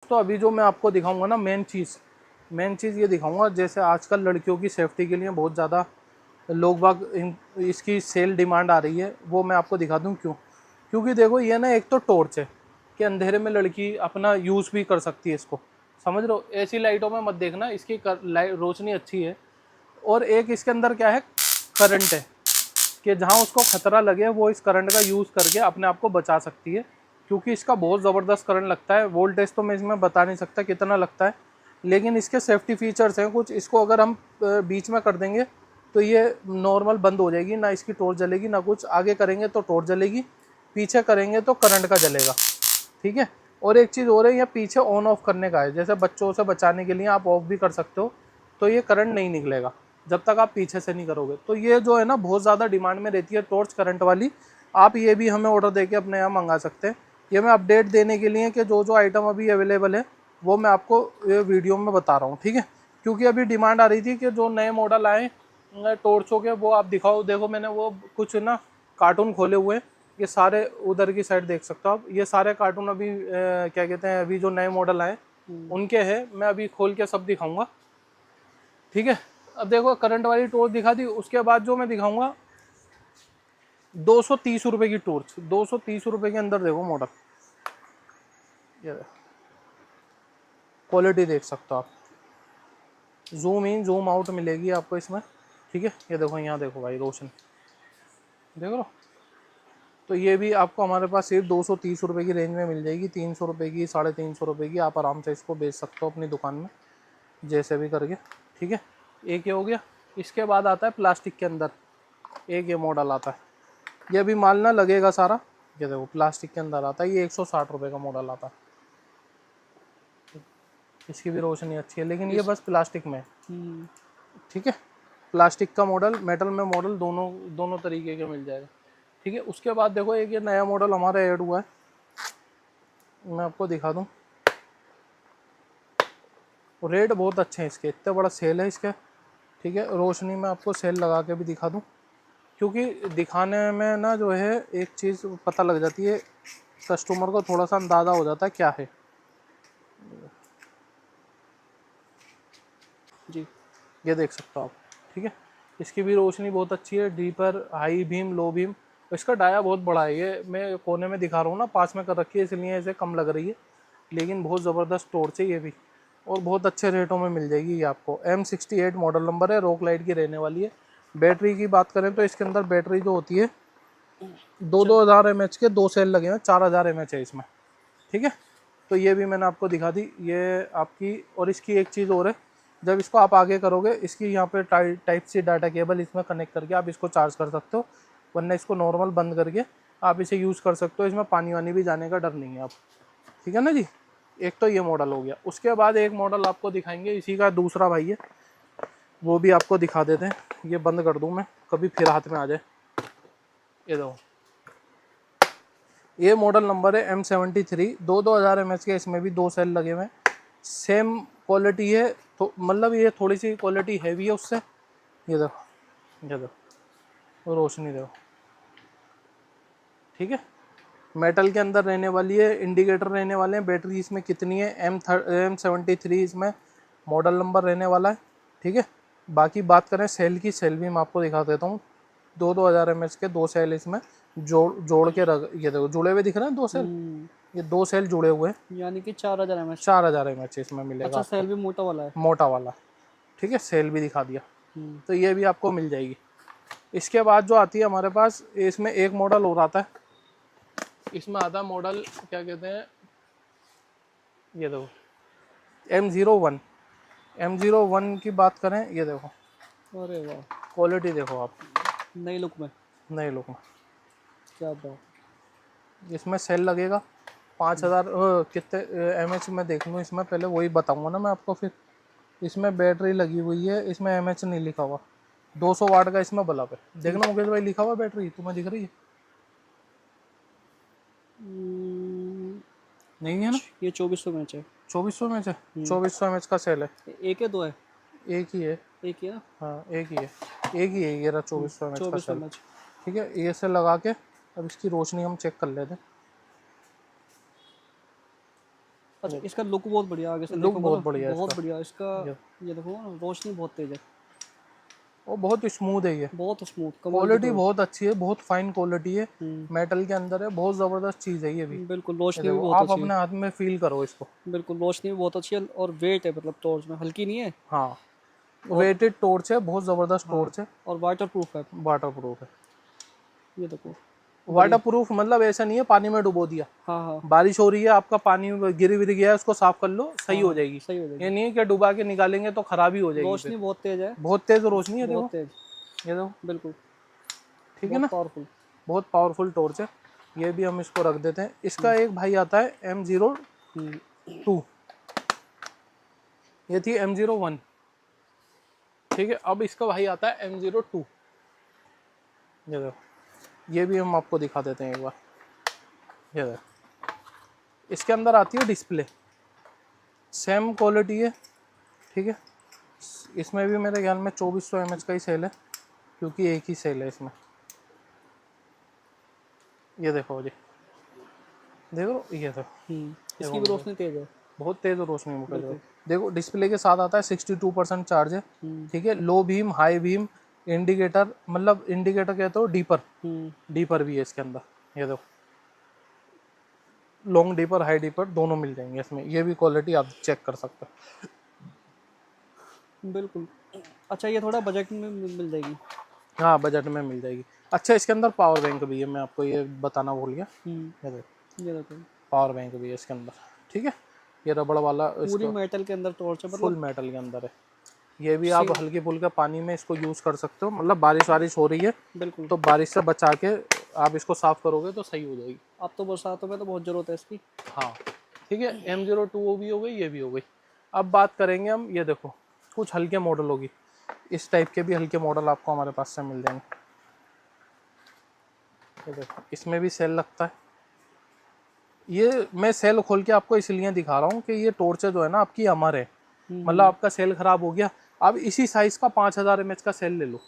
तो अभी जो मैं आपको दिखाऊंगा ना मेन चीज़ ये दिखाऊंगा, जैसे आजकल लड़कियों की सेफ्टी के लिए बहुत ज़्यादा लोग बाग इसकी सेल डिमांड आ रही है, वो मैं आपको दिखा दूं क्यों। क्योंकि देखो ये ना एक तो टॉर्च है कि अंधेरे में लड़की अपना यूज़ भी कर सकती है इसको, समझ रहे हो। ऐसी लाइटों में मत देखना, इसकी रोशनी अच्छी है। और एक इसके अंदर क्या है, करंट है कि जहाँ उसको खतरा लगे वो इस करंट का यूज़ करके अपने आप को बचा सकती है। क्योंकि इसका बहुत ज़बरदस्त करंट लगता है, वोल्टेज तो मैं इसमें बता नहीं सकता कितना लगता है, लेकिन इसके सेफ्टी फीचर्स हैं कुछ। इसको अगर हम बीच में कर देंगे तो ये नॉर्मल बंद हो जाएगी, ना इसकी टॉर्च जलेगी ना कुछ। आगे करेंगे तो टॉर्च जलेगी, पीछे करेंगे तो करंट का जलेगा, ठीक है। और एक चीज़ और है, ये पीछे ऑन ऑफ करने का है, जैसे बच्चों से बचाने के लिए आप ऑफ भी कर सकते हो, तो ये करंट नहीं निकलेगा जब तक आप पीछे से नहीं करोगे। तो ये जो है ना बहुत ज़्यादा डिमांड में रहती है टॉर्च करंट वाली। आप ये भी हमें ऑर्डर देके अपने यहाँ मंगा सकते हैं। ये मैं अपडेट देने के लिए कि जो जो आइटम अभी अवेलेबल है वो मैं आपको ये वीडियो में बता रहा हूँ, ठीक है। क्योंकि अभी डिमांड आ रही थी कि जो नए मॉडल आए टॉर्चों के वो आप दिखाओ। देखो मैंने वो कुछ ना कार्टून खोले हुए हैं, ये सारे उधर की साइड देख सकते हो आप। ये सारे कार्टून अभी क्या कहते हैं, अभी जो नए मॉडल आए उनके हैं। मैं अभी खोल के सब दिखाऊंगा, ठीक है। अब देखो करंट वाली टॉर्च दिखा दी, उसके बाद जो मैं दिखाऊंगा 230 रुपए की टॉर्च। 230 रुपए के अंदर देखो मॉडल, ये क्वालिटी देख सकते हो आप। जूम इन जूम आउट मिलेगी आपको इसमें, ठीक है। ये देखो यहाँ देखो भाई रोशन, देख लो। तो ये भी आपको हमारे पास सिर्फ 230 रुपए की रेंज में मिल जाएगी। 300 रुपए की, 350 रुपए की, आप आराम से इसको बेच सकते हो अपनी दुकान में जैसे भी करके, ठीक है। एक ये हो गया। इसके बाद आता है प्लास्टिक के अंदर एक ये मॉडल आता है, ये भी माल ना लगेगा सारा। ये देखो प्लास्टिक के अंदर आता है, ये 160 रुपए का मॉडल आता है। इसकी भी रोशनी अच्छी है, लेकिन ये बस प्लास्टिक में, ठीक है। प्लास्टिक का मॉडल, मेटल में मॉडल, दोनों दोनों तरीके के मिल जाएगा, ठीक है। उसके बाद देखो एक ये नया मॉडल हमारा ऐड हुआ है, मैं आपको दिखा दूं। रेट बहुत अच्छे हैं इसके, इतना बड़ा सेल है इसका, ठीक है। रोशनी में आपको सेल लगा के भी दिखा दूं, क्योंकि दिखाने में ना जो है एक चीज़ पता लग जाती है, कस्टमर को थोड़ा सा अंदाज़ा हो जाता है क्या है जी। ये देख सकते हो आप, ठीक है। इसकी भी रोशनी बहुत अच्छी है, deeper, high beam, low beam. इसका डाया बहुत बड़ा है, ये मैं कोने में दिखा रहा हूँ ना, पास में कर रखी है इसलिए इसे कम लग रही है, लेकिन बहुत ज़बरदस्त टॉर्च है ये भी। और बहुत अच्छे रेटों में मिल जाएगी ये आपको। M68 मॉडल नंबर है, रॉक लाइट की रहने वाली है। बैटरी की बात करें तो इसके अंदर बैटरी जो होती है 2-2 हज़ार mAh के 2 सेल लगे हैं, 4,000 mAh है इसमें, ठीक है। तो ये भी मैंने आपको दिखा दी ये आपकी। और इसकी एक चीज़ और है, जब इसको आप आगे करोगे, इसकी यहाँ पे टाइप सी डाटा केबल इसमें कनेक्ट करके आप इसको चार्ज कर सकते हो, वरना इसको नॉर्मल बंद करके आप इसे यूज़ कर सकते हो। इसमें पानी वानी भी जाने का डर नहीं है आप, ठीक है ना जी। एक तो ये मॉडल हो गया। उसके बाद एक मॉडल आपको दिखाएंगे, इसी का दूसरा भाई है, वो भी आपको दिखा देते हैं। ये बंद कर दूँ मैं, कभी फिर हाथ में आ जाए। ये दो, ये मॉडल नंबर है M73, 2-2 हज़ार mAh के, इसमें भी 2 सेल लगे हुए हैं। सेम क्वालिटी है, तो मतलब ये थोड़ी सी क्वालिटी हैवी है उससे। ये देखो, ये देखो रोशनी देखो, ठीक है। मेटल के अंदर रहने वाली है, इंडिकेटर रहने वाले हैं। बैटरी इसमें कितनी है, M73 इसमें मॉडल नंबर रहने वाला है, ठीक है। बाकी बात करें सेल की, सेल भी मैं आपको दिखा देता हूँ। 2-2 हज़ार mAh के 2 सेल इसमें जोड़ के रख, ये देखो जुड़े हुए दिख रहे हैं 2 सेल, ये 2 सेल जुड़े हुए हैं, यानी कि 4,000 mAh। 4,000 mAh इसमें मिलेगा। अच्छा, आपको सेल भी मोटा वाला है। मोटा वाला, ठीक है। सेल भी दिखा दिया, तो ये भी आपको मिल जाएगी। इसके बाद जो आती है हमारे पास, इसमें एक मॉडल और आता है। इसमें आता मॉडल क्या कहते हैं, ये देखो M01। M01 की बात करें, ये देखो, अरे वाह, क्वालिटी देखो आप, नई लुक में, नए लुक में। क्या बात। इसमें सेल लगेगा 5,000 कितने mAh में देख लूँ इसमें, पहले वही बताऊंगा ना मैं आपको फिर। इसमें बैटरी लगी हुई है, इसमें mAh नहीं लिखा हुआ। 200 वाट का इसमें बल्ब है, देखना मुकेश भाई, लिखा हुआ बैटरी तुम्हें दिख रही है? नहीं है ना। ये 2400 mAh है। 2400 mAh है, 2400 mAh का सेल है। एक है, दो है? एक ही है, एक ही है ना। हाँ एक ही है, एक ही है। ये रहा 2400 mAh का 2400 सेल, mAh। ठीक है। ये से लगा के अब इसकी रोशनी हम चेक कर लेते हैं। अच्छा, इसका लुक बहुत बढ़िया आगे से लुक देखोगे बहुत ना, बढ़िया है बहुत इसका। बढ़िया इसका। ये ये देखो ना, रोशनी बहुत तेज है, वो बहुत स्मूथ है ये, बहुत स्मूथ, कमाल की क्वालिटी तो। बहुत अच्छी है, बहुत फाइन क्वालिटी है, हम्म, मेटल के अंदर है, बहुत ज़बरदस्त चीज़ है ये भी। बिल्कुल, ये रोशनी भी देखो बहुत आप अच्छी है। अपने हाथ में फील करो इसको। बिल्कुल, रोशनी भी बहुत अच्छी है और वेट है, मतलब टॉर्च में हल्की नहीं है। हाँ, और वेटेड टॉर्च है, बहुत ज़बरदस्त हाँ, टॉर्च है, और वाटर प्रूफ है। वाटर प्रूफ है। ये देखो, वाटर बढ़िया। प्रूफ मतलब ऐसा नहीं है पानी में डुबो दिया, हाँ हाँ बारिश हो रही है, आपका पानी में गिरी विरी गया है, उसको साफ कर लो, सही हाँ हो हाँ, जाएगी। सही हो ये जाएगी। नहीं है कि डुबा के निकालेंगे तो खराबी हो जाएगी फिर। रोशनी बहुत तेज है, बहुत तेज रोशनी है, बहुत देखो, तेज, ये देखो, बिल्कुल, ठीक है बहुत ना, पावरफुल। बहुत पावरफुल टॉर्च है। ये भी हम इसको रख देते हैं। इसका एक भाई आता है M02, हम्म, ये थी M01, ठीक है। अब इसका भाई आता है M02, ये देखो, ये भी हम आपको दिखा देते हैं एक बार। ये देखो, इसके अंदर आती है डिस्प्ले, सेम क्वालिटी है, ठीक है। इसमें भी मेरे ख्याल में 2400 mAh का ही सेल है, क्योंकि एक ही सेल है इसमें। ये देखो जी, देखो ये देखो, इसकी देखो भी मुझे रोशनी तेज है, बहुत तेज़ रोशनी मुझे देखो। बिल्कुल। देखो डिस्प्ले के साथ आता है 62% चार्ज है, हम्म ठीक है। Low beam, high beam, indicator, मतलब इंडिकेटर कहते हो डीपर, हम्म, डीपर भी है इसके अंदर। ये देखो, लॉन्ग डीपर, हाई डीपर दोनों मिल जाएंगे इसमें। ये भी क्वालिटी आप चेक कर सकते हो। बिल्कुल। अच्छा, ये थोड़ा बजट में मिल जाएगी। हाँ, बजट में मिल जाएगी। अच्छा, इसके अंदर पावर बैंक भी है, मैं आपको ये बताना भूल गया। ये देखो, ये देखो, पावर बैंक भी है इसके अंदर, ठीक है। ये रबड़ वाला, पूरी इसको मेटल के अंदर टॉर्च है, फुल मतलब मेटल के अंदर है। ये भी आप सिंग हल्के फुल्के पानी में इसको यूज़ कर सकते हो, मतलब बारिश वारिश हो रही है बिल्कुल। तो बारिश से बचा के आप इसको साफ़ करोगे तो सही हो जाएगी। अब तो बरसातों में तो बहुत ज़रूरत है इसकी। हाँ, ठीक है। M02 भी हो गई, ये भी हो गई। अब बात करेंगे हम, ये देखो, कुछ हल्के मॉडल होगी, इस टाइप के भी हल्के मॉडल आपको हमारे पास से मिल जाएंगे। ये देखो, इसमें भी सेल लगता है। ये मैं सेल खोल के आपको इसलिए दिखा रहा हूँ कि ये टॉर्च जो है ना आपकी अमर है, मतलब आपका सेल खराब हो गया, अब इसी साइज़ का 5000 mAh का सेल ले लो,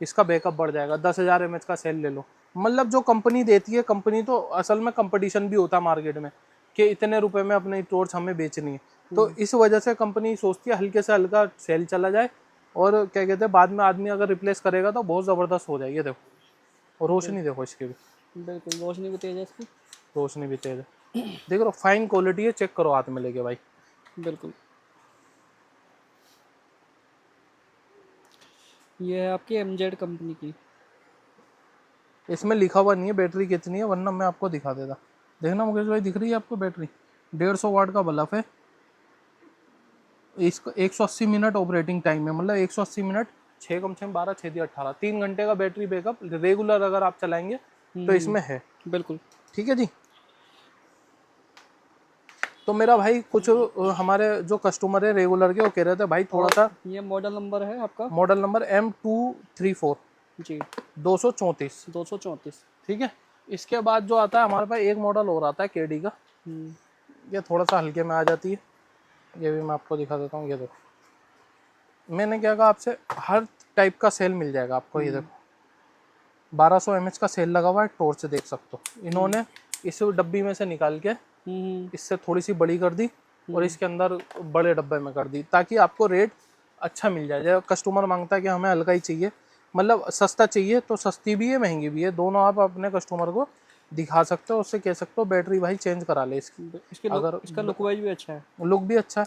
इसका बैकअप बढ़ जाएगा। 10,000 mAh का सेल ले लो, मतलब जो कंपनी देती है, कंपनी तो असल में कंपटीशन भी होता है मार्केट में कि इतने रुपए में अपनी टॉर्च हमें बेचनी है, तो इस वजह से कंपनी सोचती है हल्के से हल्का सेल चला जाए, और क्या कहते हैं, बाद में आदमी अगर रिप्लेस करेगा तो बहुत ज़बरदस्त हो जाएगी। ये देखो, और रोशनी देखो इसकी भी, बिल्कुल, रोशनी भी तेज है इसकी, रोशनी भी तेज है। देख लो, फाइन क्वालिटी है, चेक करो हाथ में लेके भाई। बिल्कुल। ये है आपकी MZ कंपनी की। इसमें लिखा हुआ नहीं है बैटरी कितनी है, वरना मैं आपको दिखा देता। देखना मुकेश भाई, दिख रही है आपको बैटरी? 150 वाट का बल्ब है। इसका 180 मिनट ऑपरेटिंग टाइम है, मतलब 180 मिनट, 6 कम 6 12 6 18 3 घंटे का बैटरी बैकअप रेगुलर अगर आप चलाएंगे तो इसमें है, बिल्कुल। ठीक है जी। तो मेरा भाई कुछ हमारे जो कस्टमर है रेगुलर के, वो कह रहे थे भाई थोड़ा और सा। ये मॉडल नंबर है आपका? मॉडल नंबर M234, जी, 234, 234। ठीक है। इसके बाद जो आता है हमारे पास एक मॉडल और आता है KD का, हम्म, ये थोड़ा सा हल्के में आ जाती है, ये भी मैं आपको दिखा देता हूँ। ये देखो, मैंने क्या कहा आपसे, हर टाइप का सेल मिल जाएगा आपको। ये देखो, 1200 mAh का सेल लगा हुआ है, टॉर्च देख सकते हो। इन्होंने इस डब्बी में से निकाल के हम्म, इससे थोड़ी सी बड़ी कर दी और इसके अंदर बड़े डब्बे में कर दी, ताकि आपको रेट अच्छा मिल जाए। जब कस्टमर मांगता है कि हमें हल्का ही चाहिए, मतलब सस्ता चाहिए, तो सस्ती भी है महंगी भी है, दोनों आप अपने कस्टमर को दिखा सकते हो, उससे कह सकते हो बैटरी भाई चेंज करा ले इसकी, इसके लुक, अगर इसका लुक वाइज भी अच्छा है। लुक भी अच्छा है।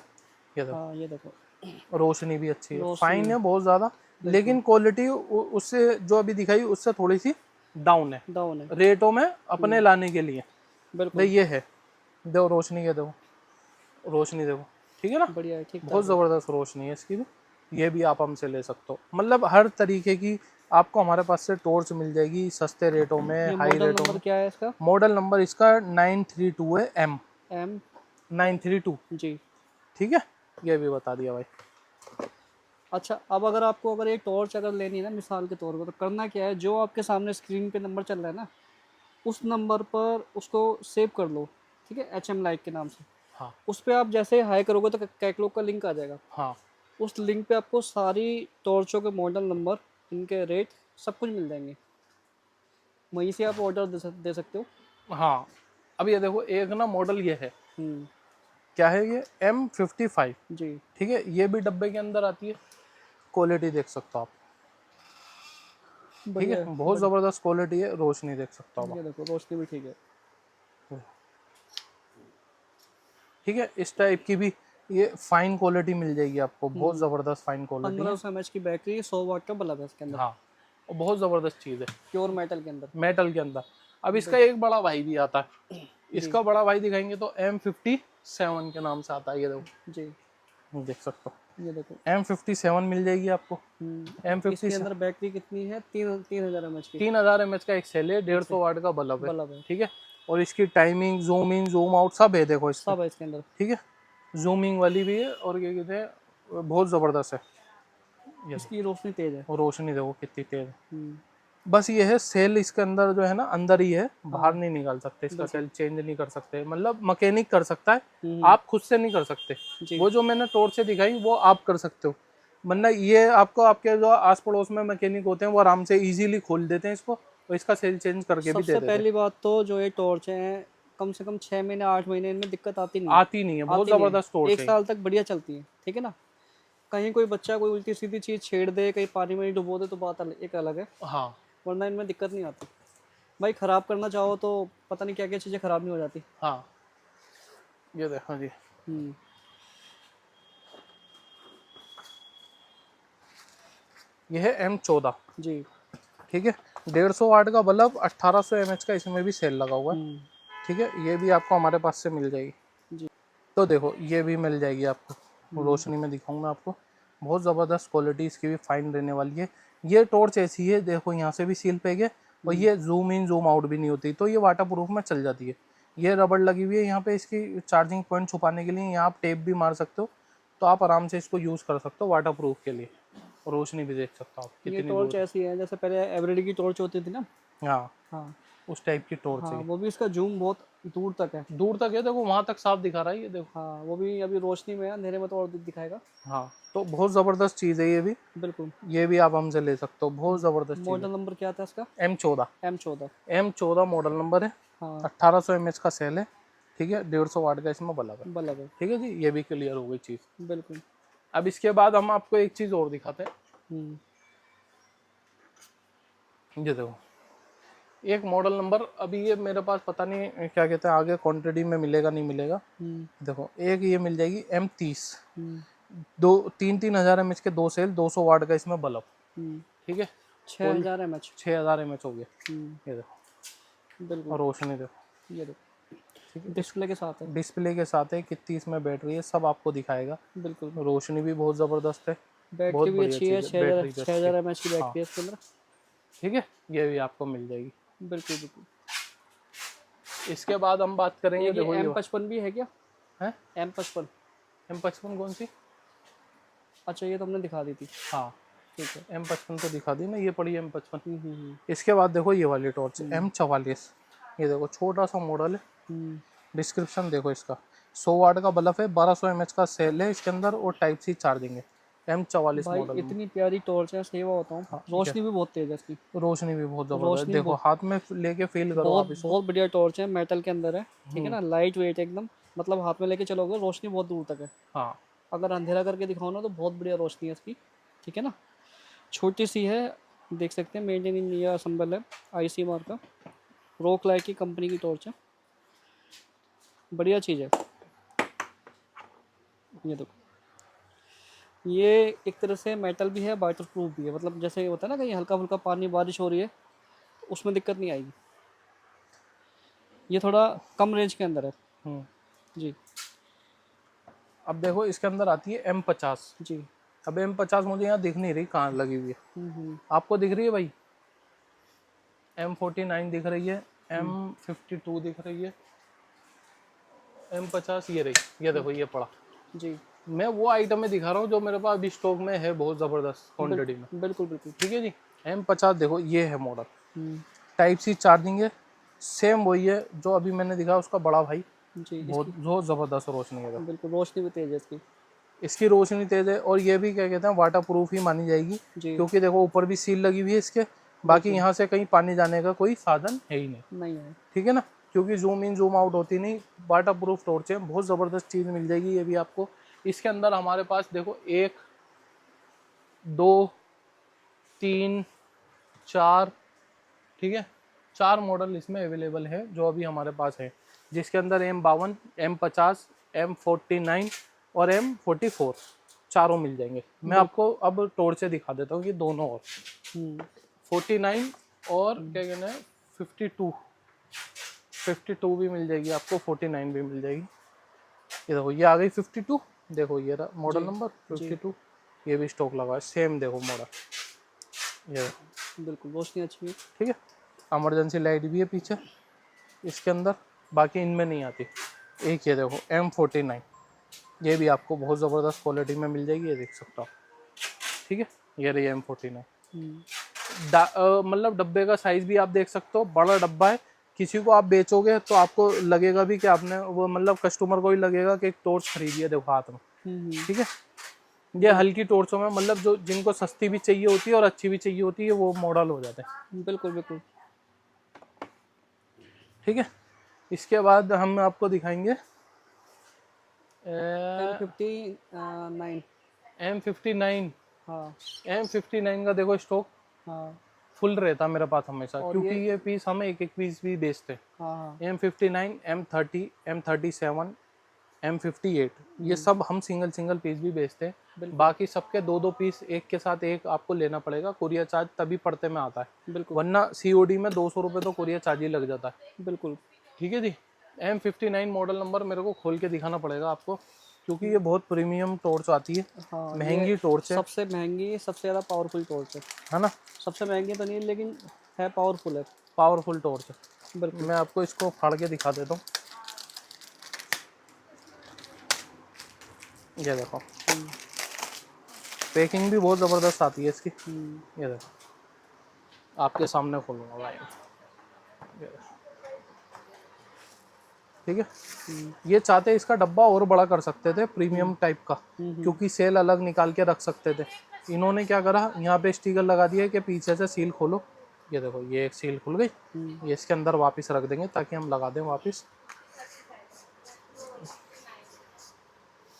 ये देखो, हाँ, ये देखो, रोशनी भी अच्छी है, फाइन रोशनी, है बहुत ज़्यादा, बिल्कुल, लेकिन क्वालिटी उससे जो अभी दिखाई उससे थोड़ी सी डाउन है डाउन है, रेटों में अपने लाने के लिए। भाई बिल्कुल। ये है, देखो रोशनी के, देखो रोशनी देखो, ठीक है ना, बढ़िया है, ठीक बहुत ठाक है। ज़बरदस्त रोशनी है इसकी भी। ये भी आप हमसे ले सकते हो, मतलब हर तरीके की आपको हमारे पास से टॉर्च मिल जाएगी, सस्ते रेटों में, ये हाई मॉडल रेटों नंबर में। क्या है इसका? मॉडल नंबर इसका 932 है, M, M932, जी। ठीक है। ये भी बता दिया भाई। अच्छा, अब अगर आपको अगर एक टॉर्च अगर लेनी है ना, मिसाल के तौर पर, तो करना क्या है, जो आपके सामने स्क्रीन पे नंबर चल रहा है ना, उस नंबर पर उसको सेव कर लो, ठीक है, HM लाइट के नाम से। हाँ उस पर आप जैसे हाई करोगे तो कैटलॉग का लिंक आ जाएगा। हाँ उस लिंक पे आपको सारी टॉर्चों के मॉडल नंबर, इनके रेट, सब कुछ मिल जाएंगे। वहीं से आप ऑर्डर दे सकते हो। हाँ। अब ये देखो, एक ना मॉडल ये है, हम्म, क्या है ये M55, जी ठीक है। ये भी डब्बे के अंदर आती है, क्वालिटी देख सकते हो आप, ठीक बढ़िया है। है, बहुत ज़बरदस्त क्वालिटी है, रोशनी देख सकते हो आप, ये देखो रोशनी भी ठीक है। ठीक है। इस टाइप की भी ये फाइन क्वालिटी मिल जाएगी आपको, बहुत ज़बरदस्त फाइन क्वालिटी है। 1500 mAh की बैटरी, 100 वाट का बल्ब है इसके अंदर, हाँ, और बहुत ज़बरदस्त चीज़ है, प्योर मेटल के अंदर। मेटल के अंदर। अब इसका एक बड़ा भाई भी आता है, इसका बड़ा भाई दिखाएंगे तो M57 के नाम से आता है, ये देखो, जी देख सकते हो, ये देखो। M57 मिल जाएगी आपको। इसके M57 अंदर बैटरी कितनी है? 3000 mAh की 3000 mAh का एक सेल है, 150 वाट का बल्ब है, बल्ब है, ठीक है। और इसकी timing, zoom in zoom out सब है, देखो इसमें, सब है इसके अंदर। ठीक है। जूमिंग वाली भी है, और ये कहते हैं बहुत ज़बरदस्त है, ये इसकी रोशनी तेज है। और रोशनी देखो कितनी तेज है। हम्म, बस ये है सेल इसके अंदर जो है ना, अंदर ही है, बाहर नहीं निकाल सकते इसका सेल, चेंज नहीं कर सकते, मतलब मैकेनिक कर सकता है, आप खुद से नहीं कर सकते। जी। वो जो मैंने टॉर्च से दिखाई वो आप कर सकते हो, वरना ये आपको, आपके जो आस पड़ोस में मैकेनिक होते हैं वो आराम से इजीली खोल देते हैं इसको, और इसका सेल चेंज करके भी दे सबसे देते हैं। पहली बात तो जो ये टॉर्च है, कम से कम 6 महीने 8 महीने इनमें दिक्कत आती नहीं है। आती नहीं है, बहुत आती नहीं है। ज़बरदस्त टॉर्च एक है। साल तक बढ़िया चलती है, ठीक है ना। कहीं कोई बच्चा कोई उल्टी सीधी चीज़ छेड़ दे, कहीं पानी में डुबो दे तो बात एक अलग है, हाँ, वरना इनमें दिक्कत नहीं आती। भाई ख़राब करना चाहो तो पता नहीं क्या क्या चीज़ें ख़राब नहीं हो जाती। हाँ, ये देखो जी, हम्म, ये है M14, जी। ठीक है। 150 वाट का बल्ब, 1800 mAh का इसमें भी सेल लगा हुआ है, हम्म, ठीक है। ये भी आपको हमारे पास से मिल जाएगी। जी। तो देखो ये भी मिल जाएगी आपको, रोशनी में दिखाऊंगा आपको, बहुत ज़बरदस्त क्वालिटी इसकी भी फाइन रहने वाली है। ये टॉर्च ऐसी है, देखो यहाँ से भी सील पे गए, और ये जूम इन जूम आउट भी नहीं होती, तो ये वाटर प्रूफ में चल जाती है। ये रबड़ लगी हुई है यहाँ पे इसकी चार्जिंग पॉइंट छुपाने के लिए, यहाँ आप टेप भी मार सकते हो, तो आप आराम से इसको यूज़ कर सकते हो वाटर प्रूफ के लिए। रोशनी भी देख सकते हो आप ये कितनी टॉर्च दूर। ऐसी है जैसे पहले एवरेडी की टॉर्च होती थी ना। हाँ, हाँ उस टाइप की टॉर्च हाँ, है, वो भी इसका जूम बहुत दूर तक है। दूर तक है, देखो वहाँ तक साफ दिखा रहा है, ये देखो। हाँ, वो भी अभी रोशनी में है, अंधेरे में तो और दिखाएगा। हाँ, तो बहुत ज़बरदस्त चीज़ है ये भी, बिल्कुल। ये भी आप हमसे ले सकते हो, बहुत ज़बरदस्त चीज़ है। मॉडल नंबर क्या था इसका? M14, M14। M14 model number है, हाँ 1800 mAh का सेल है, ठीक है। 150 वाट का इसमें बल्ब है, बल्ब है। ठीक है जी। ये भी क्लियर हो गई चीज़। बिल्कुल। अब इसके बाद हम आपको एक चीज़ और दिखाते हैं, हम्म, ये देखो, एक मॉडल नंबर, अभी ये मेरे पास पता नहीं क्या कहते हैं, आगे क्वांटिटी में मिलेगा नहीं मिलेगा। देखो एक ये मिल जाएगी M30, हम्म, दो 3-3000 mAh के दो सेल, 200 वाट का इसमें बल्ब, हम्म। ठीक है। 6000 mAh। 6000 mAh हो गया, ये देखो, बिल्कुल। और रोशनी देखो, ये देखो डिस्प्ले के साथ है। डिस्प्ले के साथ है, कितनी इसमें बैटरी है सब आपको दिखाएगा। बिल्कुल। रोशनी भी बहुत ज़बरदस्त है, बैटरी बहुत भी बढ़िया अच्छी है, चीज़ है, बैटरी भी अच्छी है, 6000 mAh की बैटरी हाँ, है इसके अंदर। ठीक है। ये भी आपको मिल जाएगी। बिल्कुल बिल्कुल। इसके बाद हम बात करेंगे, देखो ये M55 भी है क्या? है M55। M55 कौन सी? अच्छा, ये तो हमने दिखा दी थी। हाँ, ठीक है। M55 तो दिखा दी ना, ये पड़ी M55। हम्म। इसके बाद देखो ये वाली टॉर्च M44, ये देखो छोटा सा मॉडल है, हम्म, डिस्क्रिप्शन देखो इसका, 100 वाट का बल्ब है, 1200 mAh का सेल है इसके अंदर, और टाइप सी चार्जिंग है। M44 भाई मॉडल, इतनी प्यारी टॉर्च है, सेवा होता हूँ। रोशनी भी बहुत तेज है इसकी। रोशनी भी बहुत ज़बरदस्त, रोशनी देखो हाथ में लेके फील करो आप बहुत इसको। बहुत बढ़िया टॉर्च है, मेटल के अंदर है, ठीक है ना। लाइट वेट एकदम, मतलब हाथ में लेके चलोगे रोशनी बहुत दूर तक है। हाँ, अगर अंधेरा करके दिखाओ ना तो बहुत बढ़िया रोशनी है इसकी, ठीक है ना। छोटी सी है, देख सकते हैं, मेड इन इंडिया संबल है, IC मार्क का। रोक लाइट की कंपनी की टॉर्च है, बढ़िया चीज़ है। ये देखो, ये एक तरह से मेटल भी है, वाटर प्रूफ भी है, मतलब जैसे होता है ना कहीं हल्का फुल्का पानी बारिश हो रही है तो उसमें दिक्कत नहीं आएगी। ये थोड़ा कम रेंज के अंदर है। जी अब देखो इसके अंदर आती है M50। जी। अब M50 मुझे यहाँ दिख नहीं रही कहाँ लगी हुई है, आपको दिख रही है भाई? M49 दिख रही है, M52 दिख रही है, M50 ये रही, ये देखो ये पड़ा। जी मैं वो आइटम में दिखा रहा हूँ जो मेरे पास अभी स्टॉक में है, बहुत ज़बरदस्त क्वांटिटी में, बिल्कुल बिल्कुल। ठीक है जी। M50 देखो ये है मॉडल, हम्म, टाइप सी चार्जिंग है, सेम वही है जो अभी मैंने दिखा उसका बड़ा भाई, जी बहुत ज़बरदस्त रोशनी है। बिल्कुल, रोशनी भी तेज है इसकी। इसकी रोशनी तेज है, और ये भी क्या कहते हैं वाटर प्रूफ ही मानी जाएगी, जी क्योंकि देखो ऊपर भी सील लगी हुई है इसके, बाकी यहाँ से कहीं पानी जाने का कोई साधन है ही नहीं, नहीं है। ठीक है ना। क्योंकि जूम इन जूम आउट होती नहीं। वाटर प्रूफ टॉर्च है, बहुत ज़बरदस्त चीज़ मिल जाएगी ये भी आपको। इसके अंदर हमारे पास देखो 1 2 3 4, ठीक है, 4 मॉडल इसमें अवेलेबल है जो अभी हमारे पास है, जिसके अंदर M52, M50, M49 और M44 चारों मिल जाएंगे। मैं आपको अब टॉर्च से दिखा देता हूँ कि दोनों और 49 और क्या कहना है 52 भी मिल जाएगी आपको, 49 भी मिल जाएगी। ये देखो ये आ गई 52, देखो ये रहा मॉडल नंबर 52, ये भी स्टॉक लगा है, सेम देखो मॉडल, ये बिल्कुल रोशनी अच्छी है। ठीक है। इमरजेंसी लाइट भी है पीछे इसके अंदर, बाकी इनमें नहीं आती। एक ये देखो M49, ये भी आपको बहुत ज़बरदस्त क्वालिटी में मिल जाएगी, ये देख सकते हो, ठीक है। ये रही M49, मतलब डब्बे का साइज़ भी आप देख सकते हो, बड़ा डब्बा है। किसी को आप बेचोगे तो आपको लगेगा भी कि आपने वो, मतलब कस्टमर को ही लगेगा कि एक टॉर्च खरीदी है देखो हाथ में, ठीक है। ये हल्की टॉर्चों में, मतलब जो जिनको सस्ती भी चाहिए होती है और अच्छी भी चाहिए होती है, वो मॉडल हो जाते हैं। बिल्कुल बिल्कुल, ठीक है। इसके बाद हम आपको दिखाएंगे M59। M59। हाँ M59 का देखो स्टॉक हाँ फुल रहता मेरे पास हमेशा, और क्योंकि ये पीस हम एक एक पीस भी बेचते हैं। हाँ M59, M30, M37, M58, ये सब हम सिंगल सिंगल पीस भी बेचते हैं। बाकी सबके 2-2 पीस एक के साथ एक आपको लेना पड़ेगा, कुरियर चार्ज तभी पड़ते में आता है, बिल्कुल वरना COD में 200 रुपये तो कुरियर चार्ज ही लग जाता है। बिल्कुल। ठीक है जी। M59 मॉडल नंबर मेरे को खोल के दिखाना पड़ेगा आपको, क्योंकि ये बहुत प्रीमियम टॉर्च आती है, हाँ, महंगी टॉर्च है, सबसे महंगी, सबसे ज़्यादा पावरफुल टॉर्च है ना। सबसे महंगी तो नहीं लेकिन है, पावरफुल है। पावरफुल टॉर्च है। बिल्कुल। मैं आपको इसको फाड़ के दिखा देता हूँ, ये देखो पैकिंग भी बहुत ज़बरदस्त आती है इसकी। ये देखो आपके सामने खोलूँगा भाई, ये देखो, ठीक है। ये चाहते इसका डब्बा और बड़ा कर सकते थे, प्रीमियम टाइप का, क्योंकि सेल अलग निकाल के रख सकते थे। इन्होंने क्या करा, यहाँ पे स्टिकर लगा दिया कि पीछे से सील खोलो, ये देखो ये एक सील खुल गई, ये इसके अंदर वापस रख देंगे ताकि हम लगा दें वापस।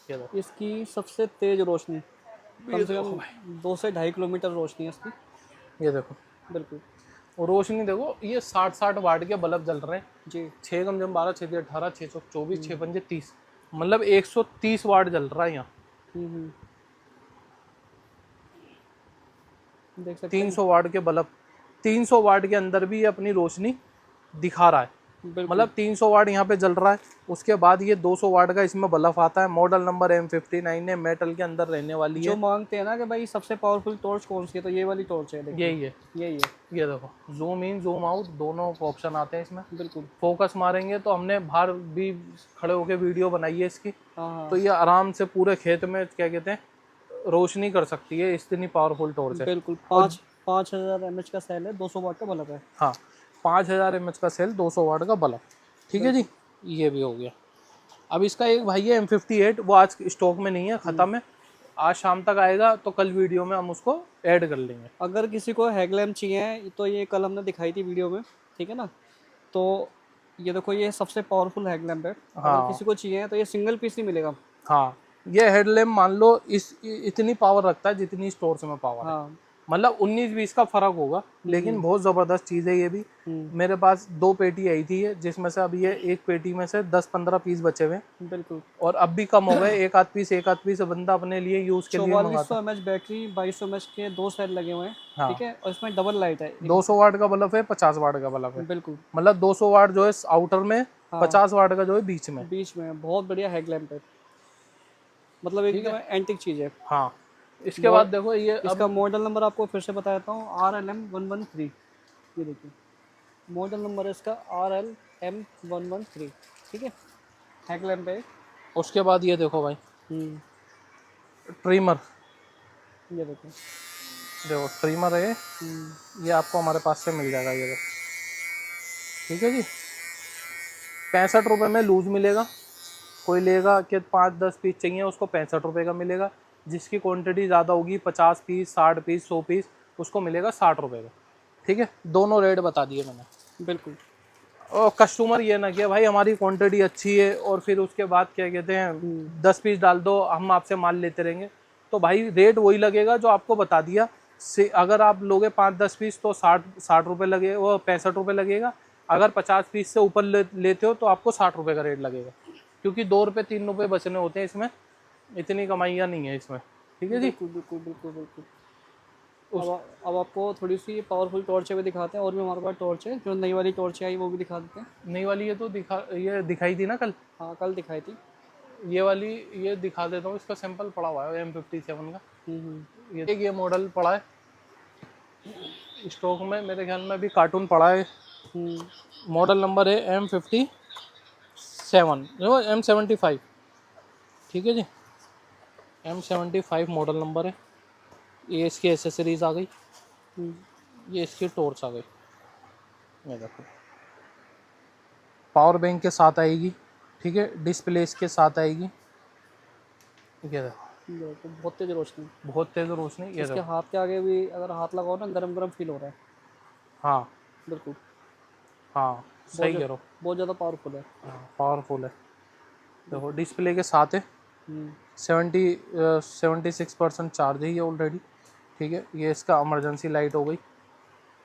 ये देखो इसकी सबसे तेज रोशनी कम से कम 2 से 2.5 किलोमीटर रोशनी है इसकी। ये देखो, बिल्कुल। और रोशनी देखो, ये 60-60 वाट के बल्ब जल रहे हैं जी। 6 कम जम 12 6 18 6 24 6 पंजे 30, मतलब 130 वाट जल रहा है यहाँ। देख सकते हैं 300 वाट के बल्ब, 300 वाट के अंदर भी ये अपनी रोशनी दिखा रहा है, मतलब 300 वाट यहाँ पे जल रहा है। उसके बाद ये 200 वाट का इसमें बल्ब आता है, मॉडल नंबर M59 है, मेटल के अंदर रहने वाली है। जो मांगते हैं ना कि भाई सबसे पावरफुल टॉर्च कौन सी है, तो ये वाली टॉर्च है, देखिए यही है, यही है। ये देखो जूम इन जूम आउट दोनों ऑप्शन आते हैं इसमें। बिल्कुल। फोकस मारेंगे तो हमने बाहर भी खड़े होकर वीडियो बनाई है इसकी, हाँ तो ये आराम से पूरे खेत में क्या कहते हैं रोशनी कर सकती है, इतनी पावरफुल टॉर्च है। बिल्कुल। 5000 mAh का सेल है, 200 वाट का बल्ब है। हाँ 5000 mAh का सेल, 200 वाट का बल्ब, ठीक है जी। ये भी हो गया। अब इसका एक भाई है M58, वो आज स्टॉक में नहीं है, ख़त्म है, आज शाम तक आएगा, तो कल वीडियो में हम उसको ऐड कर लेंगे। अगर किसी को हेडलैम्प चाहिए तो ये कल हमने दिखाई थी वीडियो में, ठीक है ना। तो ये देखो ये सबसे पावरफुल हेडलैम्प है। अगर किसी को चाहिए तो ये सिंगल पीस ही मिलेगा। हाँ ये हेडलैम्प मान लो इतनी पावर रखता है जितनी स्टोर से में पावर है, हाँ। मतलब 19-20 का फर्क होगा, लेकिन बहुत ज़बरदस्त चीज़ है ये भी। मेरे पास 2 पेटी आई थी है, जिसमें से अभी ये एक पेटी में से 10-15 पीस बचे हुए हैं। बिल्कुल। और अब भी कम हो गए, एक आध पीस बंदा अपने लिए यूज़ के लिए मंगाता 4400 mAh बैटरी, 2200 mAh के 2 सेल लगे हुए हैं। हाँ। ठीक है, और इसमें डबल लाइट है। 200 वाट का बल्ब है, 50 वाट का बल्ब है, बिल्कुल। मतलब 200 वाट जो है आउटर में, 50 वाट का जो है बीच में। बहुत बढ़िया हेडलैम्प है, मतलब एकदम एंटिक चीज़ है। हाँ इसके बाद देखो ये इसका मॉडल नंबर आपको फिर से बता देता हूँ, RLM113। ये देखिए मॉडल नंबर है इसका RLM113, ठीक है, हेडलैम्प है। उसके बाद ये देखो भाई ट्रिमर, ये देखो ट्रिमर है, ये आपको हमारे पास से मिल जाएगा, ये देखो, ठीक है जी। 65 रुपये में लूज मिलेगा, कोई लेगा कि 5-10 पीस चाहिए उसको 65 रुपये का मिलेगा, जिसकी क्वांटिटी ज़्यादा होगी 50 पीस 60 पीस 100 पीस उसको मिलेगा 60 रुपये का, ठीक है। दोनों रेट बता दिए मैंने। बिल्कुल। और कस्टमर ये ना कि भाई हमारी क्वांटिटी अच्छी है और फिर उसके बाद क्या कहते हैं 10 पीस डाल दो, हम आपसे माल लेते रहेंगे। तो भाई रेट वही लगेगा जो आपको बता दिया। से अगर आप लोगे 5-10 पीस तो 60 रुपये लगेगा, वो 65 रुपये लगेगा। अगर 50 पीस से ऊपर लेते हो तो आपको 60 रुपये का रेट लगेगा, क्योंकि 2 रुपये 3 रुपये बचने होते हैं इसमें, इतनी कमाइयाँ नहीं है इसमें। ठीक है जी। बिल्कुल बिल्कुल बिल्कुल बिल्कुल। अब आपको थोड़ी सी पावरफुल टॉर्चें भी दिखाते हैं, और भी हमारे पास टॉर्च है, जो नई वाली टॉर्च आई वो भी दिखा देते हैं। नई वाली ये तो ये दिखाई थी ना कल। हाँ कल दिखाई थी। ये वाली ये दिखा देता हूँ, इसका सैंपल पड़ा हुआ है M57 का। ये मॉडल पड़ा है स्टॉक में, मेरे ख्याल में अभी कार्टून पड़ा है। मॉडल नंबर है M57 M75। ठीक है जी, M75 मॉडल नंबर है। ये इसकी एसेसरीज आ गई, ये इसकी टॉर्च आ गई। ये देखो पावर बैंक के साथ आएगी। ठीक है, डिस्प्ले इसके साथ आएगी। ये देखो तो बहुत तेज रोशनी, बहुत तेज रोशनी। ये इसके देखो हाथ के आगे भी अगर हाथ लगाओ ना, गरम गरम फील हो रहा है। हाँ बिल्कुल हाँ सही कह रहे हो, बहुत ज़्यादा पावरफुल है। पावरफुल है। देखो डिस्प्ले के साथ है। 76% चार्ज है ये ऑलरेडी। ठीक है, ये इसका इमरजेंसी लाइट हो गई,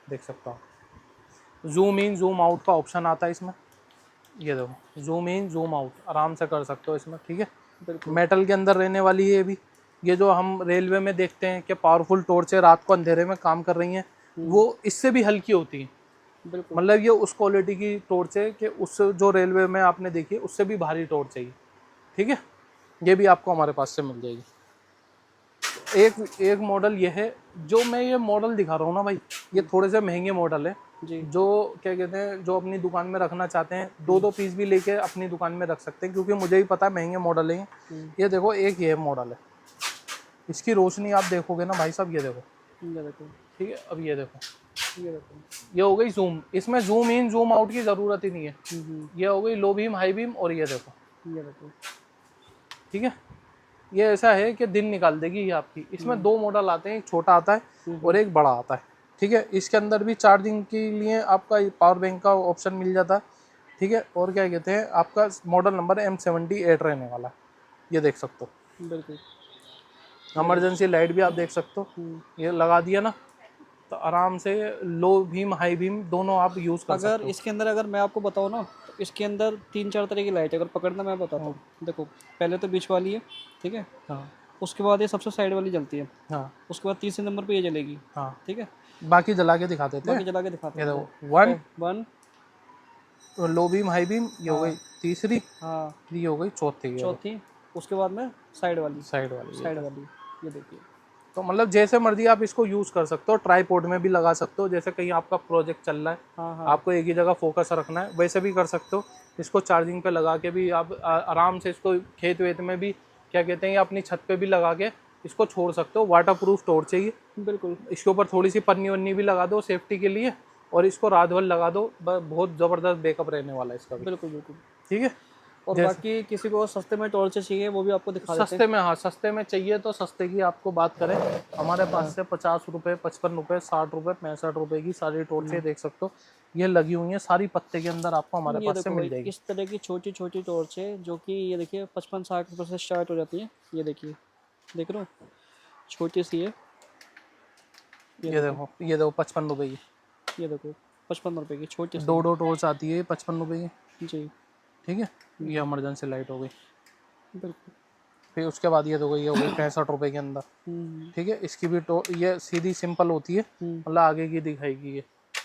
देख सकते हो आप। जूम इन जूम आउट का ऑप्शन आता है इसमें। ये देखो जूम इन जूम आउट आराम से कर सकते हो इसमें। ठीक है, मेटल के अंदर रहने वाली है ये भी। ये जो हम रेलवे में देखते हैं कि पावरफुल टॉर्चें रात को अंधेरे में काम कर रही हैं, वो इससे भी हल्की होती हैं। बिल्कुल मतलब ये उस क्वालिटी की टॉर्च है कि उस जो रेलवे में आपने देखी उससे भी भारी टॉर्च है ये। ठीक है, ये भी आपको हमारे पास से मिल जाएगी। एक मॉडल ये है, जो मैं ये मॉडल दिखा रहा हूँ ना भाई, ये थोड़े से महंगे मॉडल है जी। जो क्या कहते हैं, जो अपनी दुकान में रखना चाहते हैं, 2-2 पीस भी लेके अपनी दुकान में रख सकते हैं, क्योंकि मुझे भी पता है महंगे मॉडल है ये। देखो एक ये मॉडल है, इसकी रोशनी आप देखोगे ना भाई साहब, ये देखो। ठीक है, अब ये देखो, ये हो गई जूम। इसमें जूम इन जूम आउट की ज़रूरत ही नहीं है। ये हो गई लो बीम हाई बीम, और ये देखो। ठीक है, ये ऐसा है कि दिन निकाल देगी ये आपकी। इसमें 2 मॉडल आते हैं, एक छोटा आता है और एक बड़ा आता है। ठीक है, इसके अंदर भी चार्जिंग के लिए आपका पावर बैंक का ऑप्शन मिल जाता है। ठीक है, और क्या कहते हैं, आपका मॉडल नंबर M78 रहने वाला है, ये देख सकते हो। बिल्कुल इमरजेंसी लाइट भी आप देख सकते हो, ये लगा दिया ना तो आराम से लो बीम हाई बीम दोनों आप यूज़ कर सकते हो। अगर इसके अंदर अगर मैं आपको बताऊँ ना, तो इसके अंदर 3-4 तरह की लाइट है। अगर पकड़ना मैं बताता हूँ, देखो पहले तो बीच वाली है, ठीक है। हाँ उसके बाद ये सबसे साइड वाली जलती है। हाँ उसके बाद तीसरे नंबर पे ये जलेगी। हाँ, ठीक है, बाकी जला के दिखा देते बाकी हैं। जला के दिखाते ये हैं। देखो 1 1 लो बीम हाई बीम, ये हो गई तीसरी, हाँ, ये हो गई चौथी, ये चौथी, उसके बाद में साइड वाली, साइड वाली। ये देखिए। तो मतलब जैसे मर्जी आप इसको यूज़ कर सकते हो, ट्राईपोड में भी लगा सकते हो, जैसे कहीं आपका प्रोजेक्ट चल रहा है, हाँ आपको एक ही जगह फोकस रखना है, वैसे भी कर सकते हो। इसको चार्जिंग पे लगा के भी आप आराम से इसको खेत वेत में भी क्या कहते हैं, या अपनी छत पे भी लगा के इसको छोड़ सकते हो। वाटर प्रूफ टॉर्च चाहिए बिल्कुल। इसके ऊपर, थोड़ी सी पन्नी वन्नी भी लगा दो सेफ्टी के लिए, और इसको रात भर लगा दो, बहुत ज़बरदस्त बैकअप रहने वाला है इसका भी। बिल्कुल बिल्कुल। ठीक है, और बाकी किसी को सस्ते में टॉर्च चाहिए वो भी आपको दिखा देते हैं। सस्ते में, हाँ सस्ते में चाहिए तो सस्ते की आपको बात करें, हमारे पास से 50 रुपये 55 रुपये 60 रुपये 65 रुपये की सारी टॉर्चें देख सकते हो, ये लगी हुई हैं सारी पत्ते के अंदर, आपको हमारे ये पास से देखो मिल जाएगी। इस तरह की छोटी छोटी टॉर्च है, जो कि ये देखिए 55-60 रुपये से स्टार्ट हो जाती है। ये देखिए, देख रहे हो, छोटी सी है। ये देखो 55 रुपये की, ये देखो 55 रुपये की छोटी सी। 2 टॉर्च आती है 55 रुपये की। जी ठीक है, ये इमरजेंसी लाइट हो गई। बिल्कुल। फिर उसके बाद ये हो गई 65 रुपये के अंदर। ठीक है, इसकी भी ये सीधी सिंपल होती है, मतलब आगे की दिखाएगी ये।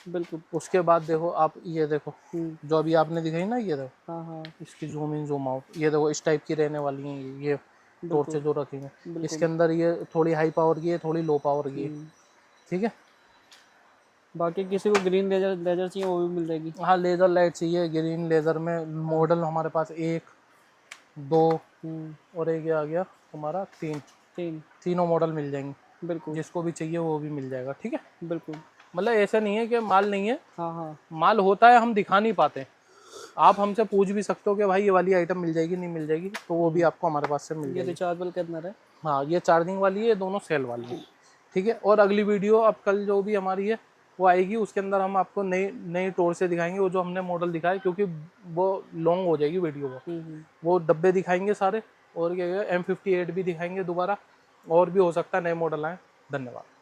बिल्कुल। उसके बाद देखो आप, ये देखो जो अभी आपने दिखाई ना, ये देखो हाँ हाँ, इसकी जूम इन जूम आउट, ये देखो इस टाइप की रहने वाली हैं ये टॉर्चें जो रखी हैं। इसके अंदर ये थोड़ी हाई पावर की है, थोड़ी लो पावर की है। ठीक है, बाकी किसी को ग्रीन लेजर लेजर चाहिए वो भी मिल जाएगी। हाँ लेज़र लाइट चाहिए ग्रीन लेज़र में, मॉडल हमारे पास 1 2 और एक ये आ गया हमारा 3, तीनों मॉडल मिल जाएंगे। बिल्कुल, जिसको भी चाहिए वो भी मिल जाएगा। ठीक है, बिल्कुल। मतलब ऐसा नहीं है कि माल नहीं है, हाँ हाँ, माल होता है, हम दिखा नहीं पाते। आप हमसे पूछ भी सकते हो कि भाई ये वाली आइटम मिल जाएगी नहीं मिल जाएगी, तो वो भी आपको हमारे पास से मिल ये जाएगी। रिचार्जेबल के अंदर है। हाँ, ये चार्जिंग वाली है, दोनों सेल वाली है। ठीक है, और अगली वीडियो अब कल जो भी हमारी है वो आएगी, उसके अंदर हम आपको नई नई टोर से दिखाएंगे। वो जो हमने मॉडल दिखाया, क्योंकि वो लॉन्ग हो जाएगी वीडियो, वो डब्बे दिखाएंगे सारे, और क्या M58 भी दिखाएंगे दोबारा, और भी हो सकता है नए मॉडल आए। धन्यवाद।